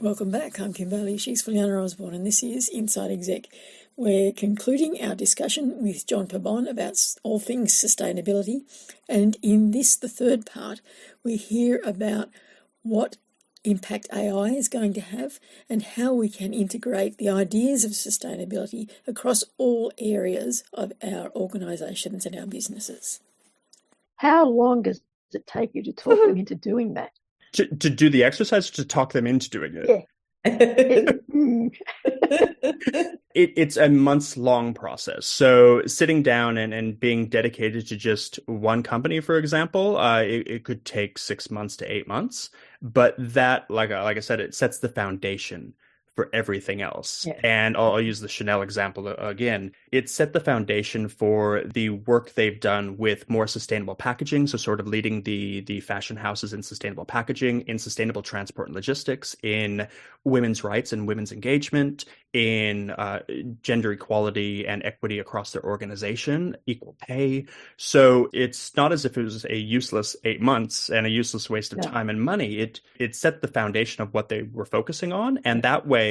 Welcome back. I'm Kim Bailey. She's Fulyana Osborne, and this is Inside Exec. We're concluding our discussion with John Pabon about all things sustainability. And in this, the third part, we hear about what impact AI is going to have and how we can integrate the ideas of sustainability across all areas of our organisations and our businesses. How long does it take you to talk them into doing that? To do the exercise, to talk them into doing it? Yeah. It's a months-long process. So sitting down and being dedicated to just one company, for example, it could take 6 months to 8 months. But that, like I said, it sets the foundation for everything else. Yeah. And I'll use the Chanel example again. It set the foundation for the work they've done with more sustainable packaging. So sort of leading the fashion houses in sustainable packaging, in sustainable transport and logistics, in women's rights and women's engagement, in gender equality and equity across their organization, equal pay. So it's not as if it was a useless 8 months and a useless waste of time and money. It set the foundation of what they were focusing on. And that way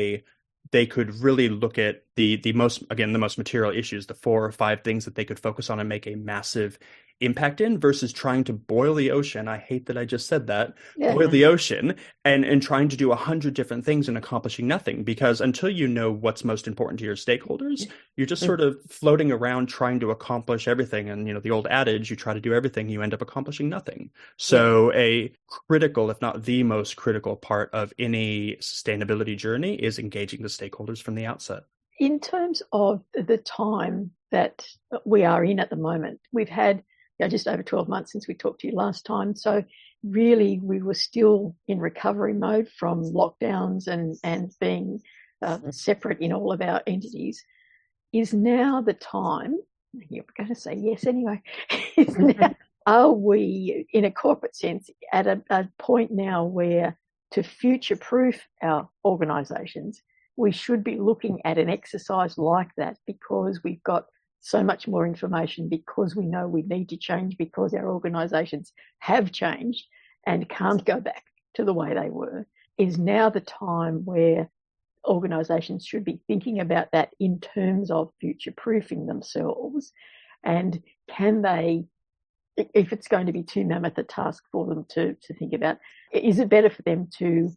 they could really look at the most material issues, the 4 or 5 things that they could focus on and make a massive impact in, versus trying to boil the ocean. I hate that I just said that. Yeah. Boil the ocean and trying to do 100 different things and accomplishing nothing, because until you know what's most important to your stakeholders, you're just sort of floating around trying to accomplish everything. And, the old adage, you try to do everything, you end up accomplishing nothing. So a critical, if not the most critical part of any sustainability journey is engaging the stakeholders from the outset. In terms of the time that we are in at the moment, we've had just over 12 months since we talked to you last time. So really we were still in recovery mode from lockdowns and being separate in all of our entities. Is now the time, you're going to say yes anyway, are we in a corporate sense at a point now where to future-proof our organisations, we should be looking at an exercise like that, because we've got so much more information, because we know we need to change, because our organisations have changed and can't go back to the way they were? Is now the time where organisations should be thinking about that in terms of future-proofing themselves? And can they, if it's going to be too mammoth a task for them to think about, is it better for them to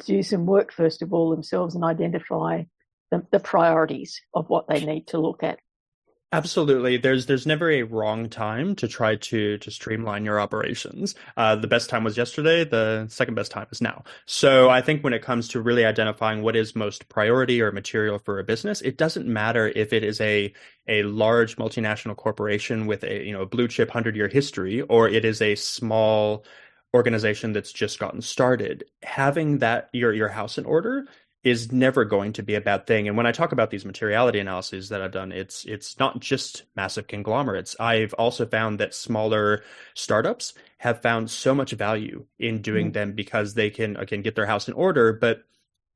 do some work first of all themselves and identify the priorities of what they need to look at? Absolutely. There's never a wrong time to try to streamline your operations. The best time was yesterday. The second best time is now. So I think when it comes to really identifying what is most priority or material for a business, it doesn't matter if it is a large multinational corporation with a blue chip 100-year history, or it is a small organization that's just gotten started. Having that your house in order is never going to be a bad thing. And when I talk about these materiality analyses that I've done, it's not just massive conglomerates. I've also found that smaller startups have found so much value in doing them, because they can, again, get their house in order, but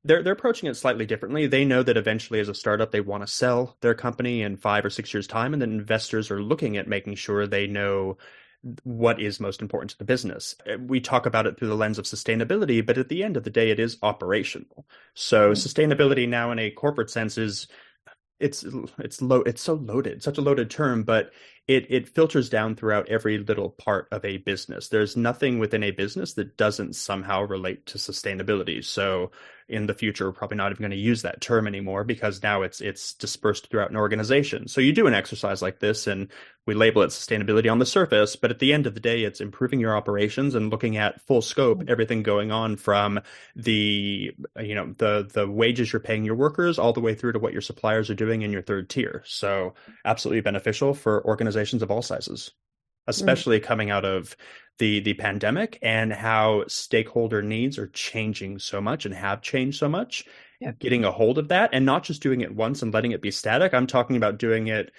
they're approaching it slightly differently. They know that eventually as a startup, they want to sell their company in 5 or 6 years' time. And then investors are looking at making sure they know what is most important to the business. We talk about it through the lens of sustainability, but at the end of the day, it is operational. So sustainability now in a corporate sense is it's so loaded, such a loaded term, but it filters down throughout every little part of a business. There's nothing within a business that doesn't somehow relate to sustainability. So in the future, we're probably not even going to use that term anymore, because now it's dispersed throughout an organization. So you do an exercise like this and we label it sustainability on the surface, but at the end of the day, it's improving your operations and looking at full scope, everything going on from the wages you're paying your workers all the way through to what your suppliers are doing in your third tier. So absolutely beneficial for organizations of all sizes, especially coming out of the pandemic and how stakeholder needs are changing so much and have changed so much. Getting a hold of that and not just doing it once and letting it be static. I'm talking about doing it,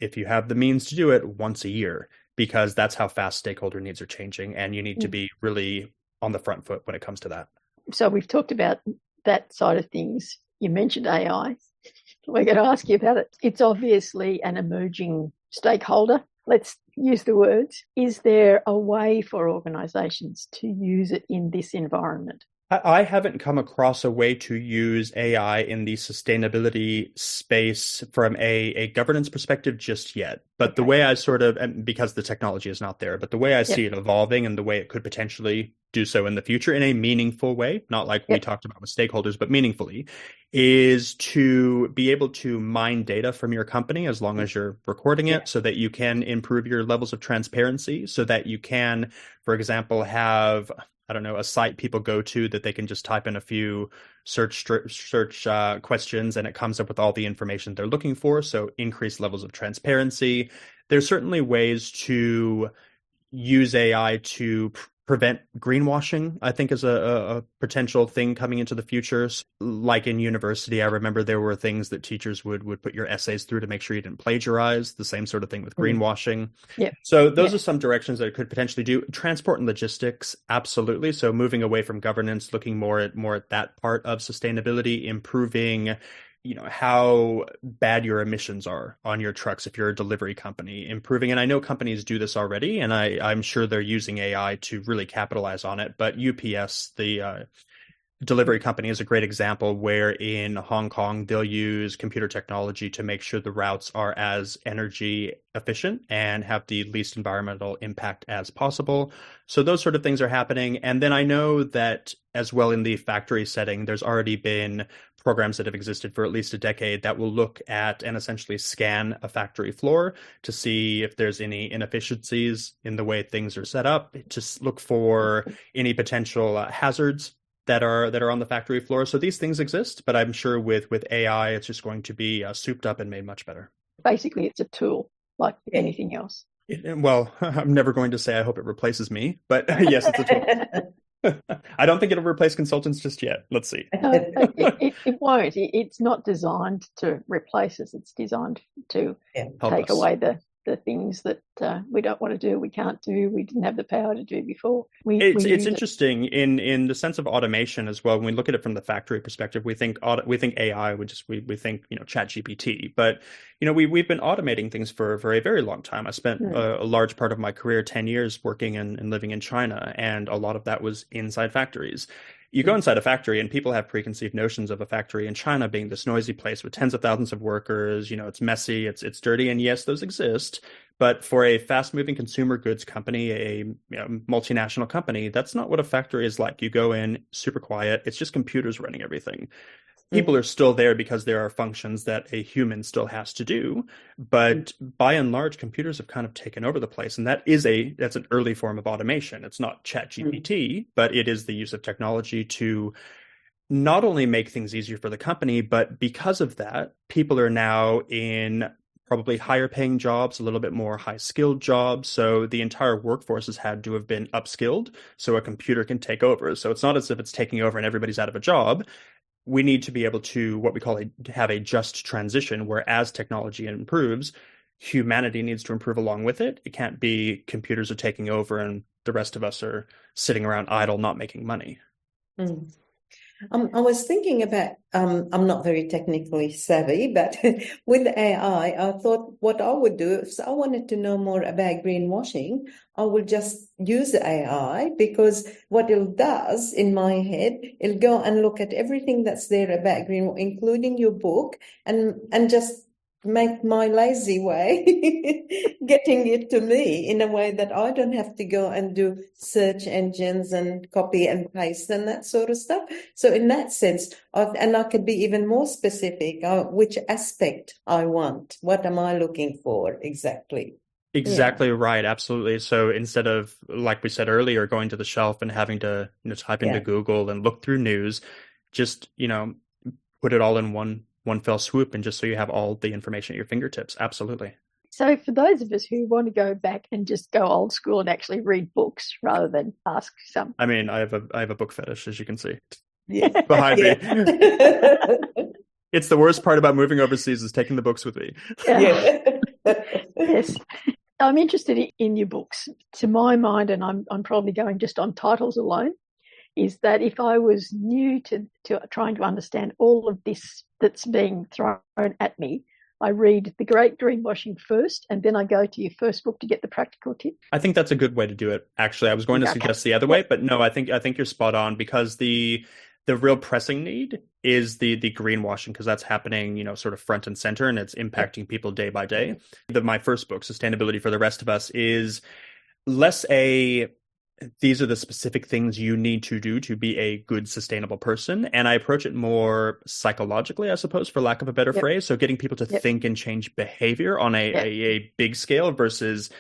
if you have the means to do it, once a year, because that's how fast stakeholder needs are changing, and you need to be really on the front foot when it comes to that. So we've talked about that side of things. You mentioned AI. We're going to ask you about it. It's obviously an emerging stakeholder. Let's use the words. Is there a way for organisations to use it in this environment? I haven't come across a way to use AI in the sustainability space from a governance perspective just yet. But the Okay. way I sort of, and because the technology is not there, but the way I see Yep. it evolving and the way it could potentially do so in the future in a meaningful way, not like we Yep. talked about with stakeholders, but meaningfully, is to be able to mine data from your company as long as you're recording Yeah. it so that you can improve your levels of transparency, so that you can, for example, have, I don't know, a site people go to that they can just type in a few search questions and it comes up with all the information they're looking for. So increased levels of transparency. There's certainly ways to use AI to prevent greenwashing, I think is a potential thing coming into the future. Like in university, I remember there were things that teachers would put your essays through to make sure you didn't plagiarize. The same sort of thing with greenwashing. Yep. So those Yeah. are some directions that it could potentially do. Transport and logistics, absolutely. So moving away from governance, looking more at that part of sustainability, improving, how bad your emissions are on your trucks if you're a delivery company, improving. And I know companies do this already, and I'm sure they're using AI to really capitalize on it. But UPS, the delivery company, is a great example where in Hong Kong, they'll use computer technology to make sure the routes are as energy efficient and have the least environmental impact as possible. So those sort of things are happening. And then I know that as well in the factory setting, there's already been programs that have existed for at least a decade that will look at and essentially scan a factory floor to see if there's any inefficiencies in the way things are set up, to look for any potential hazards that are on the factory floor. So these things exist, but I'm sure with AI, it's just going to be souped up and made much better. Basically, it's a tool like anything else. Well, I'm never going to say I hope it replaces me, but yes, it's a tool. I don't think it'll replace consultants just yet. Let's see. It won't. It's not designed to replace us. It's designed to Help take us. away the things that we don't want to do, we can't do, we didn't have the power to do before. We It's use interesting in the sense of automation as well. When we look at it from the factory perspective, we think AI, we think Chat GPT, but we've been automating things for a very long time. I spent a large part of my career, 10 years, working and living in China, and a lot of that was inside factories. You go inside a factory and people have preconceived notions of a factory in China being this noisy place with tens of thousands of workers. It's messy, it's dirty, and yes, those exist. But for a fast-moving consumer goods company, a multinational company, that's not what a factory is like. You go in, super quiet. It's just computers running everything. People are still there because there are functions that a human still has to do. But by and large, computers have kind of taken over the place. And that's an early form of automation. It's not Chat GPT, but it is the use of technology to not only make things easier for the company, but because of that, people are now in probably higher paying jobs, a little bit more high skilled jobs. So the entire workforce has had to have been upskilled so a computer can take over. So it's not as if it's taking over and everybody's out of a job. We need to be able to, what we call have a just transition, where as technology improves, humanity needs to improve along with it. It can't be computers are taking over and the rest of us are sitting around idle, not making money. I was thinking about, I'm not very technically savvy, but with AI, I thought what I would do if I wanted to know more about greenwashing, I will just use the AI, because what it does in my head, it'll go and look at everything that's there about greenwashing, including your book, and just make my lazy way getting it to me in a way that I don't have to go and do search engines and copy and paste and that sort of stuff. So in that sense, and I could be even more specific, which aspect I want. What am I looking for exactly? Exactly right. Absolutely. So instead of, like we said earlier, going to the shelf and having to type into Google and look through news, just put it all in one fell swoop, and just so you have all the information at your fingertips. Absolutely. So for those of us who want to go back and just go old school and actually read books rather than ask some. I mean, I have a book fetish, as you can see. Yeah. Behind me. It's the worst part about moving overseas is taking the books with me. Yes. I'm interested in your books. To my mind, and I'm probably going just on titles alone, is that if I was new to trying to understand all of this that's being thrown at me, I read The Great Greenwashing first, and then I go to your first book to get the practical tip? I think that's a good way to do it. Actually, I was going to suggest the other way, but no, I think you're spot on, because the real pressing need is the greenwashing, because that's happening, sort of front and center, and it's impacting people day by day. My first book, Sustainability for the Rest of Us, is less these are the specific things you need to do to be a good, sustainable person. And I approach it more psychologically, I suppose, for lack of a better phrase. So getting people to think and change behavior on a big scale versus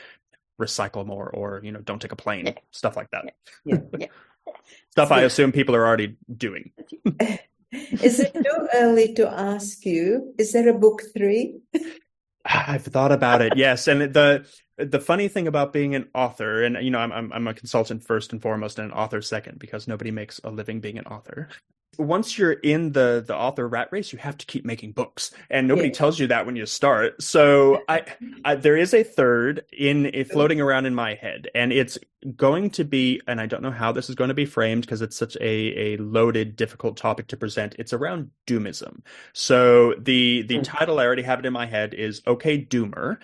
recycle more, or, don't take a plane, stuff like that. Stuff I assume people are already doing. Is it too early to ask you, is there a book 3? I've thought about it, yes. And the funny thing about being an author, and I'm a consultant first and foremost, and an author second, because nobody makes a living being an author. Once you're in the author rat race, you have to keep making books, and nobody tells you that when you start. So there is a third floating around in my head, and it's going to be, and I don't know how this is going to be framed because it's such a loaded, difficult topic to present. It's around doomism. So the title, I already have it in my head, is Okay, Doomer.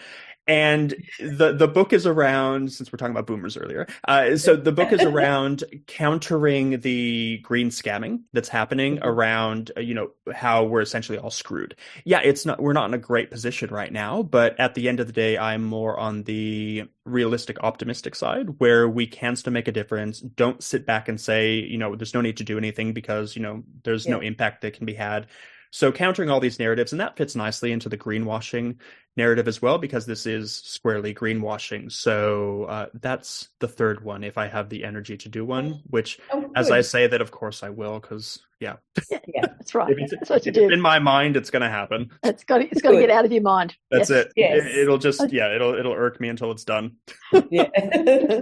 And the book is around, since we're talking about boomers earlier, so the book is around countering the green scamming that's happening around, how we're essentially all screwed. Yeah, we're not in a great position right now, but at the end of the day, I'm more on the realistic, optimistic side, where we can still make a difference. Don't sit back and say, there's no need to do anything because, there's no impact that can be had. So countering all these narratives, and that fits nicely into the greenwashing narrative as well, because this is squarely greenwashing. So that's the third one, if I have the energy to do one, which, as I say that, of course I will, because, yeah, that's right. If it's in my mind, it's going to happen. It's got to get out of your mind. That's it. Yes. It'll just, it'll irk me until it's done. Yeah.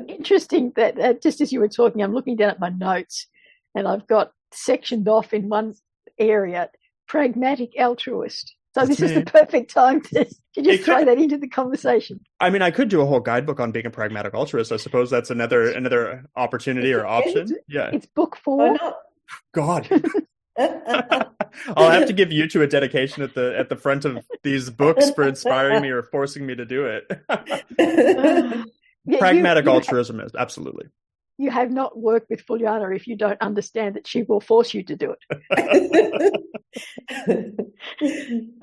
Interesting that just as you were talking, I'm looking down at my notes, and I've got sectioned off in one area, pragmatic altruist. So this is the perfect time to just throw that into the conversation. I mean, I could do a whole guidebook on being a pragmatic altruist. I suppose that's another opportunity or option. It's book 4. Oh, no. God. I'll have to give you two a dedication at the front of these books for inspiring me or forcing me to do it. Pragmatic altruism is absolutely. You have not worked with Fulyana if you don't understand that she will force you to do it.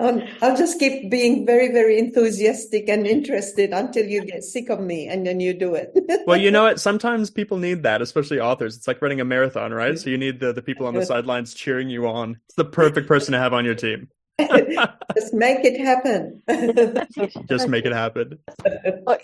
I'll just keep being very, very enthusiastic and interested until you get sick of me, and then you do it. Well, you know what? Sometimes people need that, especially authors. It's like running a marathon, right? So you need the people on the sidelines cheering you on. It's the perfect person to have on your team. Just make it happen. Just make it happen.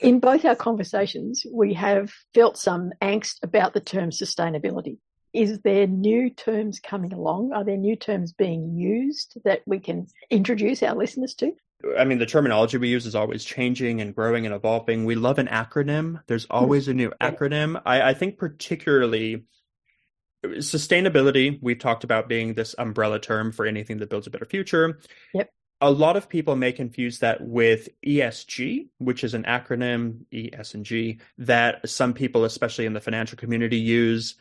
In both our conversations, we have felt some angst about the term sustainability. Is there new terms coming along? Are there new terms being used that we can introduce our listeners to? I mean, the terminology we use is always changing and growing and evolving. We love an acronym. There's always a new acronym. I think particularly sustainability, we've talked about being this umbrella term for anything that builds a better future. Yep. A lot of people may confuse that with ESG, which is an acronym, E, S, and G, that some people, especially in the financial community, use.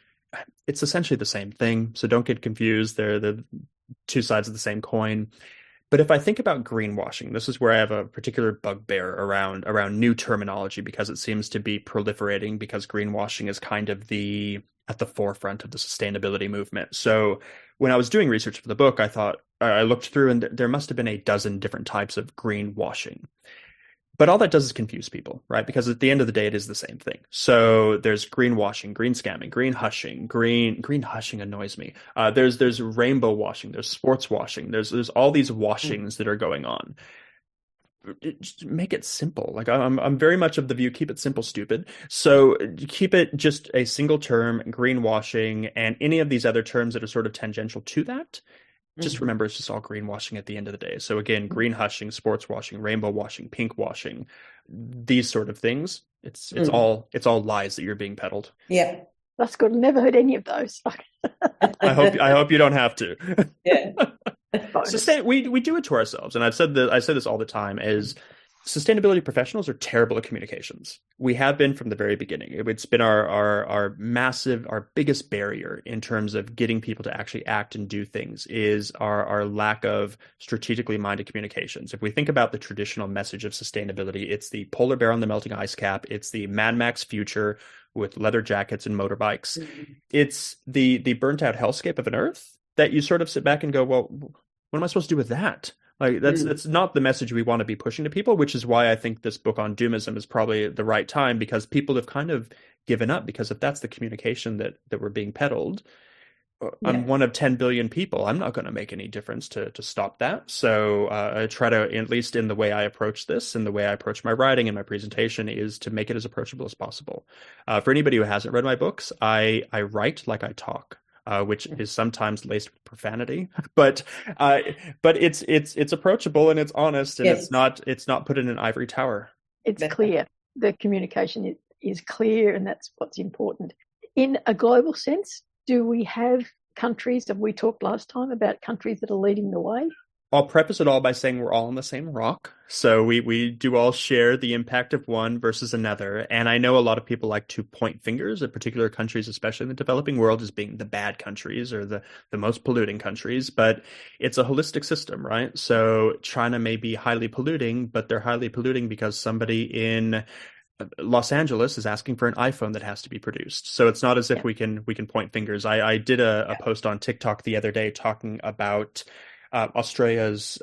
It's essentially the same thing, so don't get confused. They're the two sides of the same coin. But if I think about greenwashing, this is where I have a particular bugbear around new terminology, because it seems to be proliferating, because greenwashing is kind of at the forefront of the sustainability movement. So when I was doing research for the book, I looked through, and there must have been a dozen different types of greenwashing. But all that does is confuse people, right? Because at the end of the day, it is the same thing. So there's greenwashing, green scamming, green hushing. Green hushing annoys me. There's rainbow washing, there's sports washing, there's all these washings that are going on. Just make it simple. Like I'm very much of the view, keep it simple, stupid. So keep it just a single term, greenwashing, and any of these other terms that are sort of tangential to that. Just remember, it's just all greenwashing at the end of the day. So again, green hushing, sports washing, rainbow washing, pink washing, these sort of things. It's all lies that you're being peddled. Yeah, that's good. Never heard any of those. I hope you don't have to. Yeah. We do it to ourselves, and I say this all the time. Is Sustainability professionals are terrible at communications. We have been from the very beginning. It's been our massive, our biggest barrier in terms of getting people to actually act and do things is our lack of strategically minded communications. If we think about the traditional message of sustainability, it's the polar bear on the melting ice cap. It's the Mad Max future with leather jackets and motorbikes. Mhm. It's the burnt out hellscape of an Earth that you sort of sit back and go, well, what am I supposed to do with that? Like that's not the message we want to be pushing to people, which is why I think this book on doomism is probably the right time because people have kind of given up because if that's the communication that we're being peddled, I'm Yeah. one of 10 billion people. I'm not going to make any difference to stop that. So I try to, at least in the way I approach this and the way I approach my writing and my presentation, is to make it as approachable as possible. For anybody who hasn't read my books, I write like I talk. Which is sometimes laced with profanity, but it's approachable and it's honest and Yes. it's not put in an ivory tower. It's Better. clear. The communication is clear, and that's what's important. In a global sense, do we have countries, have we talked last time about countries that are leading the way? I'll preface it all by saying we're all on the same rock. So we do all share the impact of one versus another. And I know a lot of people like to point fingers at particular countries, especially in the developing world, as being the bad countries or the most polluting countries. But it's a holistic system, right? So China may be highly polluting, but they're highly polluting because somebody in Los Angeles is asking for an iPhone that has to be produced. So it's not as if we can point fingers. I did a post on TikTok the other day talking about Australia's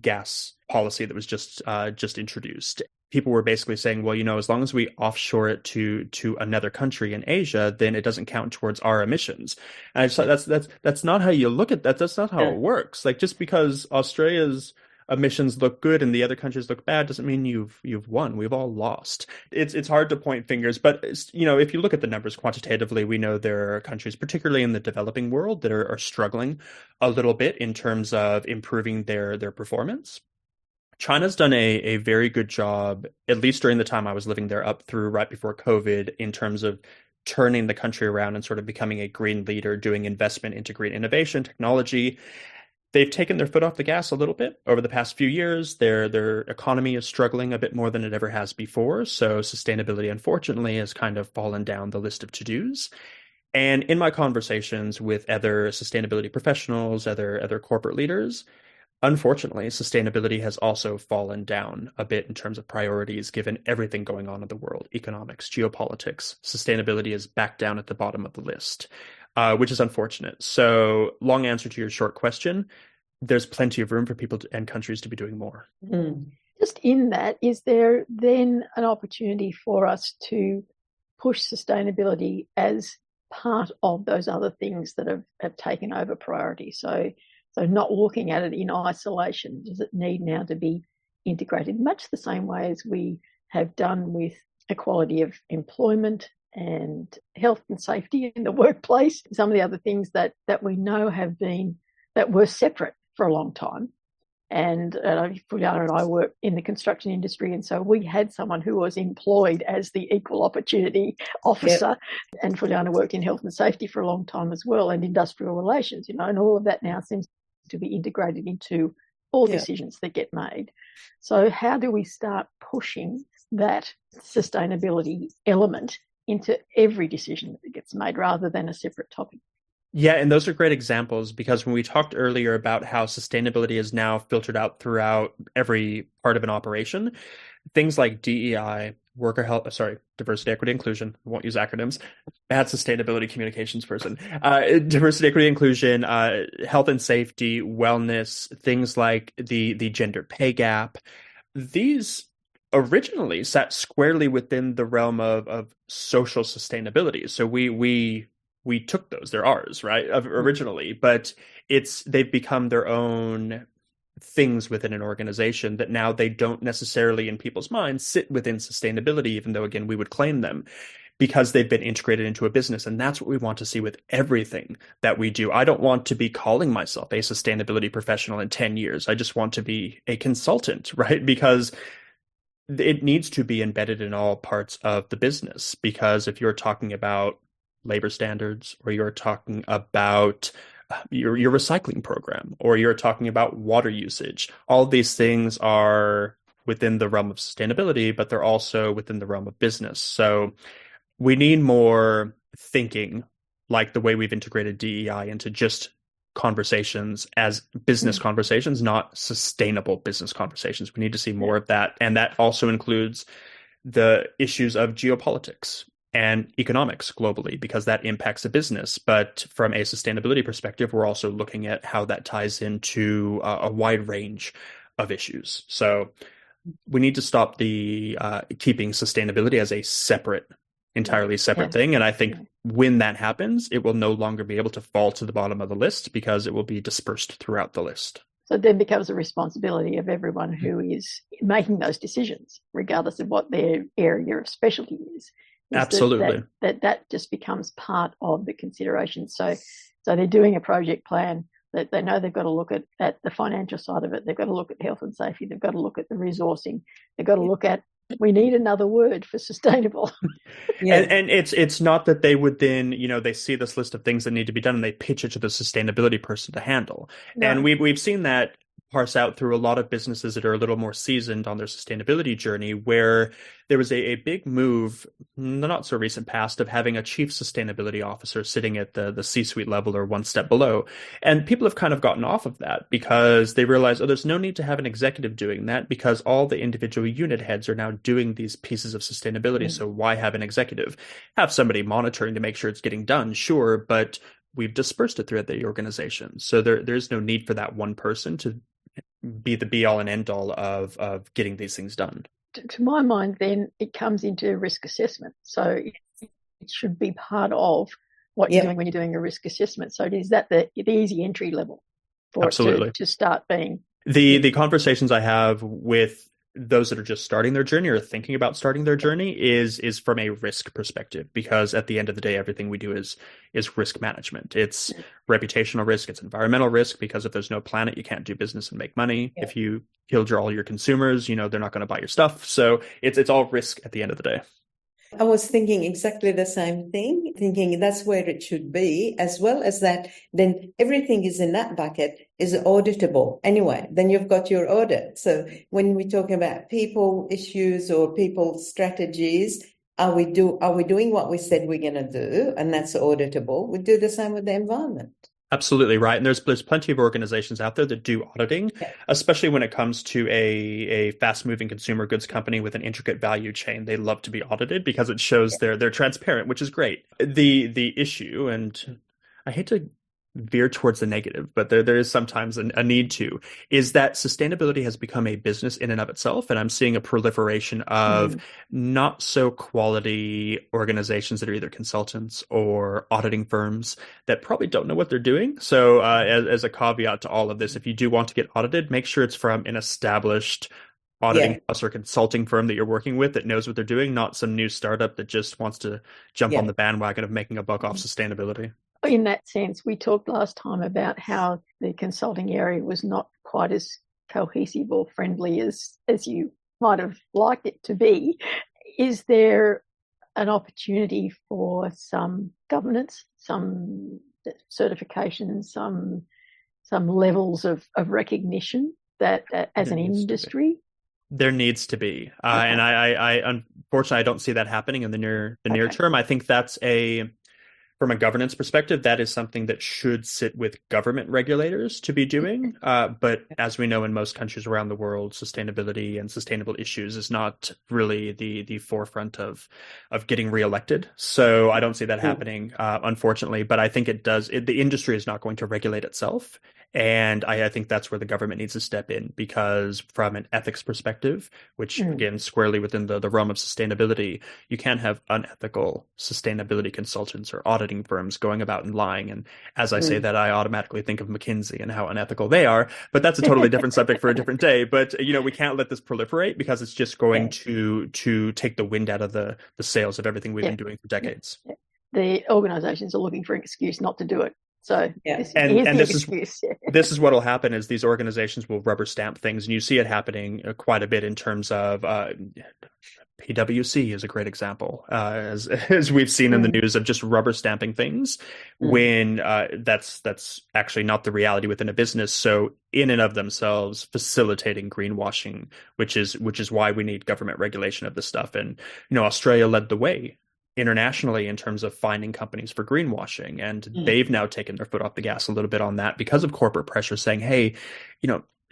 gas policy that was just introduced. People were basically saying, well, as long as we offshore it to another country in Asia, then it doesn't count towards our emissions. And I just thought that's not how you look at that. That's not how it works. Like just because Australia's emissions look good and the other countries look bad doesn't mean you've won. We've all lost. It's hard to point fingers, but if you look at the numbers quantitatively, we know there are countries, particularly in the developing world, that are struggling a little bit in terms of improving their performance. China's done a very good job, at least during the time I was living there up through right before COVID, in terms of turning the country around and sort of becoming a green leader, doing investment into green innovation, technology. They've taken their foot off the gas a little bit over the past few years. Their economy is struggling a bit more than it ever has before. So sustainability, unfortunately, has kind of fallen down the list of to-dos. And in my conversations with other sustainability professionals, other corporate leaders, unfortunately, sustainability has also fallen down a bit in terms of priorities, given everything going on in the world, economics, geopolitics. Sustainability is back down at the bottom of the list, which is unfortunate. So, long answer to your short question, there's plenty of room for people and countries to be doing more. Just in that, is there then an opportunity for us to push sustainability as part of those other things that have taken over priority? So not looking at it in isolation. Does it need now to be integrated much the same way as we have done with equality of employment and health and safety in the workplace? Some of the other things that we know that were separate for a long time. And Fulyana and I work in the construction industry, and so we had someone who was employed as the equal opportunity officer. Yep. And Fulyana worked in health and safety for a long time as well, and industrial relations, and all of that now seems to be integrated into all decisions that get made. So how do we start pushing that sustainability element into every decision that gets made rather than a separate topic? Yeah, and those are great examples because when we talked earlier about how sustainability is now filtered out throughout every part of an operation, things like DEI, diversity, equity, inclusion. I won't use acronyms. Bad sustainability communications person. Diversity, equity, inclusion, health and safety, wellness, things like the gender pay gap. These originally sat squarely within the realm of social sustainability. So we took those. They're ours, right? Originally, but they've become their own things within an organization that now they don't necessarily in people's minds sit within sustainability, even though again we would claim them because they've been integrated into a business. And that's what we want to see with everything that we do. I don't want to be calling myself a sustainability professional in 10 years. I just want to be a consultant, right? Because it needs to be embedded in all parts of the business. Because if you're talking about labor standards, or you're talking about your recycling program, or you're talking about water usage, all these things are within the realm of sustainability, but they're also within the realm of business. So we need more thinking like the way we've integrated DEI into just conversations as business conversations, not sustainable business conversations. We need to see more of that. And that also includes the issues of geopolitics and economics globally, because that impacts a business. But from a sustainability perspective, we're also looking at how that ties into a wide range of issues. So we need to stop the keeping sustainability as a entirely separate thing. And I think when that happens, it will no longer be able to fall to the bottom of the list because it will be dispersed throughout the list. So it then becomes a responsibility of everyone who is making those decisions, regardless of what their area of specialty is. Absolutely. That just becomes part of the consideration. So they're doing a project plan that they know they've got to look at the financial side of it. They've got to look at health and safety. They've got to look at the resourcing. They've got to look at, we need another word for sustainable. And it's not that they would then, they see this list of things that need to be done and they pitch it to the sustainability person to handle. No. And we've seen that parse out through a lot of businesses that are a little more seasoned on their sustainability journey, where there was a big move, in the not so recent past, of having a chief sustainability officer sitting at the C-suite level or one step below. And people have kind of gotten off of that because they realize, there's no need to have an executive doing that because all the individual unit heads are now doing these pieces of sustainability. So why have an executive? Have somebody monitoring to make sure it's getting done, sure, but we've dispersed it throughout the organization. So there's no need for that one person to be the be all and end all of getting these things done. To my mind, then it comes into risk assessment. So it should be part of what you're doing when you're doing a risk assessment. So is that the easy entry level for it to start being? The conversations I have with those that are just starting their journey or thinking about starting their journey is from a risk perspective, because at the end of the day, everything we do is risk management. It's reputational risk, it's environmental risk, because if there's no planet, you can't do business and make money. If you killed all your consumers, they're not going to buy your stuff. So it's all risk at the end of the day. I was thinking exactly the same thing, thinking that's where it should be, as well as that then everything is in that bucket is auditable. Anyway, then you've got your audit. So when we talk about people issues or people strategies, are we doing what we said we're going to do? And that's auditable. We do the same with the environment. Absolutely right. And there's plenty of organizations out there that do auditing, especially when it comes to a fast-moving consumer goods company with an intricate value chain. They love to be audited because it shows they're transparent, which is great. The issue, and I hate to veer towards the negative, but there is sometimes a need to, is that sustainability has become a business in and of itself. And I'm seeing a proliferation of not so quality organizations that are either consultants or auditing firms that probably don't know what they're doing. So as a caveat to all of this, if you do want to get audited, make sure it's from an established auditing house or consulting firm that you're working with that knows what they're doing, not some new startup that just wants to jump on the bandwagon of making a buck off sustainability. In that sense, we talked last time about how the consulting area was not quite as cohesive or friendly as you might have liked it to be. Is there an opportunity for some governance, some certification, some levels of recognition that as an industry? There needs to be. And I unfortunately, I don't see that happening in the near term. I think that's from a governance perspective, that is something that should sit with government regulators to be doing. But as we know, in most countries around the world, sustainability and sustainable issues is not really the forefront of getting reelected. So I don't see that happening, unfortunately. But I think it does. The industry is not going to regulate itself. And I think that's where the government needs to step in, because from an ethics perspective, which again, squarely within the realm of sustainability, you can't have unethical sustainability consultants or auditing firms going about and lying. And as I say that, I automatically think of McKinsey and how unethical they are, but that's a totally different subject for a different day. But, we can't let this proliferate, because it's just going to take the wind out of the sails of everything we've been doing for decades. The organizations are looking for an excuse not to do it. So this is what will happen is these organizations will rubber stamp things, and you see it happening quite a bit in terms of PwC is a great example, as we've seen in the news of just rubber stamping things when that's actually not the reality within a business. So in and of themselves, facilitating greenwashing, which is why we need government regulation of this stuff. And Australia led the way internationally in terms of finding companies for greenwashing, and they've now taken their foot off the gas a little bit on that because of corporate pressure, saying, hey,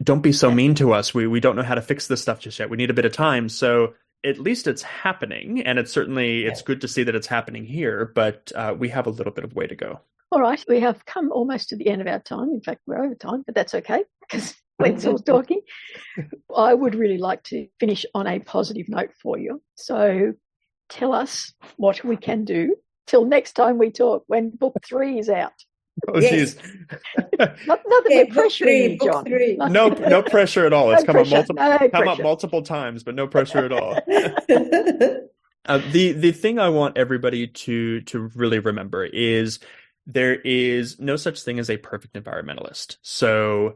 don't be so mean to us. We don't know how to fix this stuff just yet. We need a bit of time. So at least it's happening, and it's good to see that it's happening here, but we have a little bit of way to go. All right, we have come almost to the end of our time. In fact, we're over time, but that's okay because we're still talking. I would really like to finish on a positive note for you. So tell us what we can do till next time we talk, when book 3 is out. Oh, yes. geez. Not that we're pressuring you, John. No pressure at all. It's come up multiple times, but no pressure at all. The thing I want everybody to really remember is there is no such thing as a perfect environmentalist. So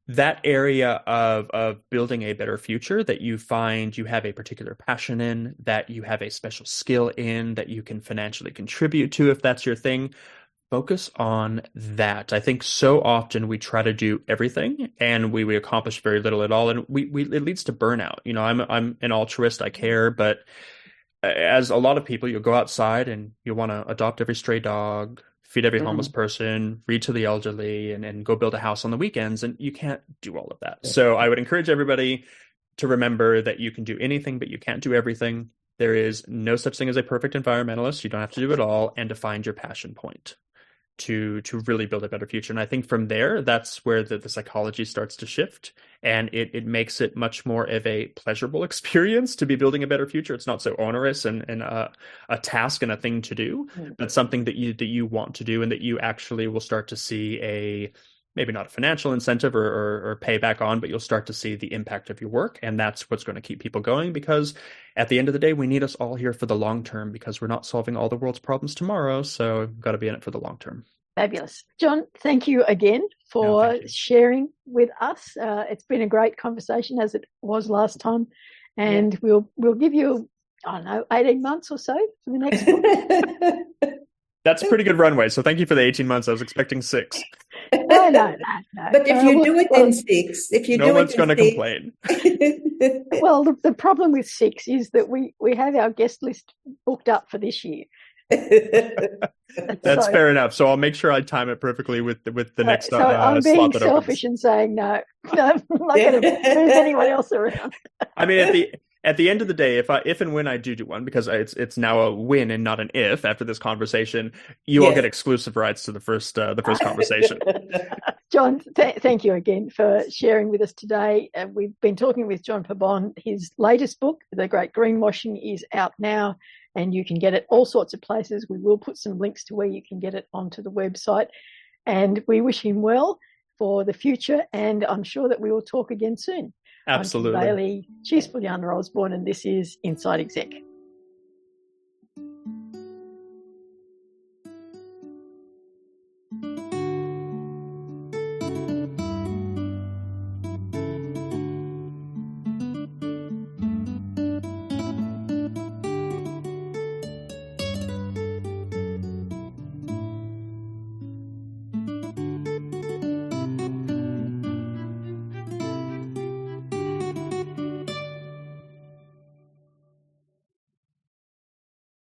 that area of building a better future that you find you have a particular passion in, that you have a special skill in, that you can financially contribute to, if that's your thing, focus on that. I think so often we try to do everything and we accomplish very little at all, and it leads to burnout. I'm an altruist, I care, but as a lot of people, you'll go outside and you want to adopt every stray dog, feed every homeless person, read to the elderly, and go build a house on the weekends, and you can't do all of that. So I would encourage everybody to remember that you can do anything, but you can't do everything. There is no such thing as a perfect environmentalist. You don't have to do it all, and to find your passion point to really build a better future. And I think from there, that's where the psychology starts to shift, and it makes it much more of a pleasurable experience to be building a better future. It's not so onerous and a task and a thing to do, but something that you want to do, and that you actually will start to see maybe not a financial incentive or payback on, but you'll start to see the impact of your work. And that's what's going to keep people going, because at the end of the day, we need us all here for the long term, because we're not solving all the world's problems tomorrow. So we've got to be in it for the long term. Fabulous. John, thank you again for sharing with us. It's been a great conversation, as it was last time. And we'll give you, 18 months or so for the next book. That's a pretty good runway. So thank you for the 18 months. I was expecting 6. No. But if you do it in 6, no one's going to complain. Well, the problem with 6 is that we have our guest list booked up for this year. That's fair enough. So I'll make sure I time it perfectly with the next so I'm being slot selfish and saying no, I'm not going to move anyone else around. I mean, at the end of the day, if and when I do one, because it's now a win and not an if after this conversation, you all get exclusive rights to the first conversation. John, thank you again for sharing with us today. We've been talking with John Pabon. His latest book, The Great Greenwashing, is out now, and you can get it all sorts of places. We will put some links to where you can get it onto the website. And we wish him well for the future, and I'm sure that we will talk again soon. Absolutely. I'm Kim Bailey. She's Fulyana Osborne, and this is Inside Exec.